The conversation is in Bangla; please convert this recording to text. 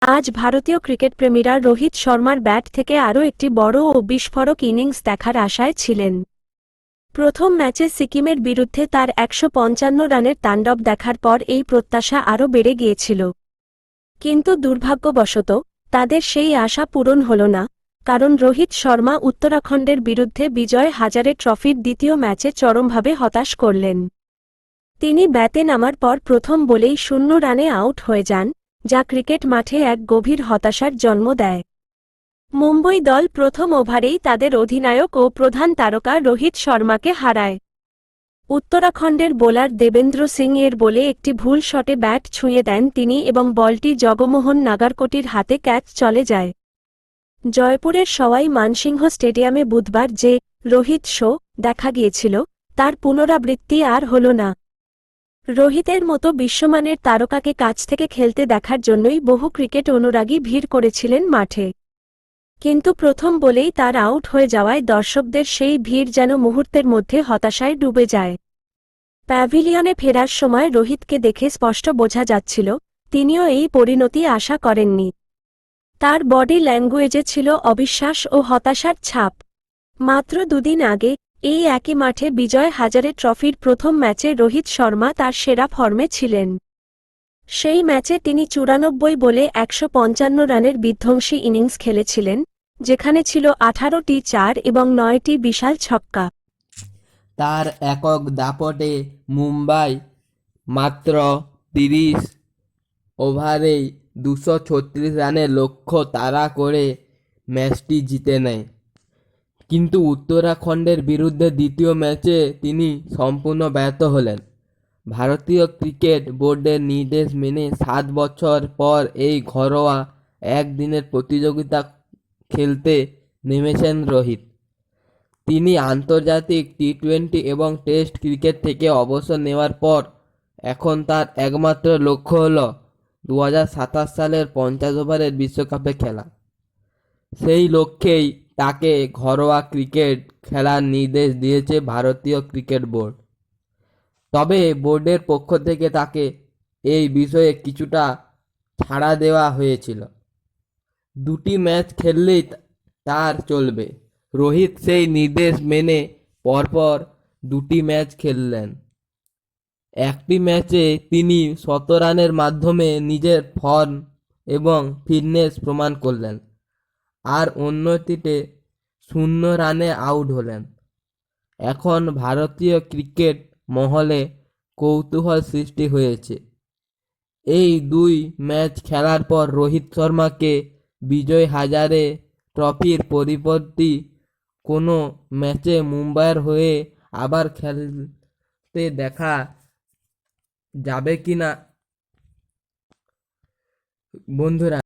আজ ভারতীয় ক্রিকেট প্রেমীরা রোহিত শর্মার ব্যাট থেকে আরও একটি বড় ও বিস্ফোরক ইনিংস দেখার আশায় ছিলেন। প্রথম ম্যাচে সিকিমের বিরুদ্ধে তার ১৫৫ রানের তাণ্ডব দেখার পর এই প্রত্যাশা আরও বেড়ে গিয়েছিল। কিন্তু দুর্ভাগ্যবশত তাদের সেই আশা পূরণ হল না, কারণ রোহিত শর্মা উত্তরাখণ্ডের বিরুদ্ধে বিজয় হাজারে ট্রফির দ্বিতীয় ম্যাচে চরমভাবে হতাশ করলেন। তিনি ব্যাটে নামার পর প্রথম বলেই ০ রানে আউট হয়ে যান, যা ক্রিকেট মাঠে এক গভীর হতাশার জন্ম দেয়। মুম্বই দল প্রথম ওভারেই তাদের অধিনায়ক ও প্রধান তারকা রোহিত শর্মাকে হারায়। উত্তরাখণ্ডের বোলার দেবেন্দ্র সিং এর বলে একটি ভুল শটে ব্যাট ছুঁয়ে দেন তিনি এবং বলটি জগমোহন নাগারকোটির হাতে ক্যাচ চলে যায়। জয়পুরের সওয়াই মানসিংহ স্টেডিয়ামে বুধবার যে রোহিত শো দেখা গিয়েছিল, তার পুনরাবৃত্তি আর হল না। রোহিতের মতো বিশ্বমানের তারকাকে কাছ থেকে খেলতে দেখার জন্যই বহু ক্রিকেট অনুরাগী ভিড় করেছিলেন মাঠে। কিন্তু প্রথম বলেই তার আউট হয়ে যাওয়ায় দর্শকদের সেই ভিড় যেন মুহূর্তের মধ্যে হতাশায় ডুবে যায়। প্যাভিলিয়নে ফেরার সময় রোহিতকে দেখে স্পষ্ট বোঝা যাচ্ছিল, তিনিও এই পরিণতি আশা করেননি। তার বডি ল্যাঙ্গুয়েজে ছিল অবিশ্বাস ও হতাশার ছাপ। মাত্র দুদিন আগে এই একই মাঠে বিজয় হাজারে ট্রফির প্রথম ম্যাচে রোহিত শর্মা তার সেরা ফর্মে ছিলেন। সেই ম্যাচে তিনি ৯৪ বলে ১৫৫ রানের বিধ্বংসী ইনিংস খেলেছিলেন, যেখানে ছিল ১৮টি চার এবং ৯টি বিশাল ছক্কা। তার একক দাপটে মুম্বাই মাত্র ৩০ ওভারেই ২৩৬ রানের লক্ষ্য তাড়া করে ম্যাচটি জিতে নেয়। কিন্তু উত্তরাখণ্ডের বিরুদ্ধে দ্বিতীয় ম্যাচে তিনি সম্পূর্ণ ব্যর্থ হলেন। ভারতীয় ক্রিকেট বোর্ডের নির্দেশ মেনে ৭ বছর পর এই ঘরোয়া একদিনের প্রতিযোগিতা খেলতে নেমেছেন রোহিত। তিনি আন্তর্জাতিক টি-২০ এবং টেস্ট ক্রিকেট থেকে অবসর নেওয়ার পর এখন তার একমাত্র লক্ষ্য হল ২০২৭ সালের ৫০ ওভারের বিশ্বকাপে খেলা। সেই লক্ষ্যেই তাকে ঘরোয়া ক্রিকেট খেলার নির্দেশ দিয়েছে ভারতীয় ক্রিকেট বোর্ড। তবে বোর্ডের পক্ষ থেকে তাকে এই বিষয়ে কিছুটা ছাড়া দেওয়া হয়েছিল। ২টি ম্যাচ খেললেই তার চলবে। রোহিত সেই নির্দেশ মেনে পরপর ২টি ম্যাচ খেললেন। একটি ম্যাচে তিনি ১০০ রানের মাধ্যমে নিজের ফর্ম এবং ফিটনেস প্রমাণ করলেন, আর অন্যটিতে ০ রানে আউট হলেন। এখন ভারতীয় ক্রিকেট মহলে কৌতূহল সৃষ্টি হয়েছে, এই ২ ম্যাচ খেলার পর রোহিত শর্মাকে বিজয় হাজারে ট্রফির পরিবর্তে কোনো ম্যাচে মুম্বাইয়ের হয়ে আবার খেলতে দেখা যাবে কিনা। বন্ধুরা,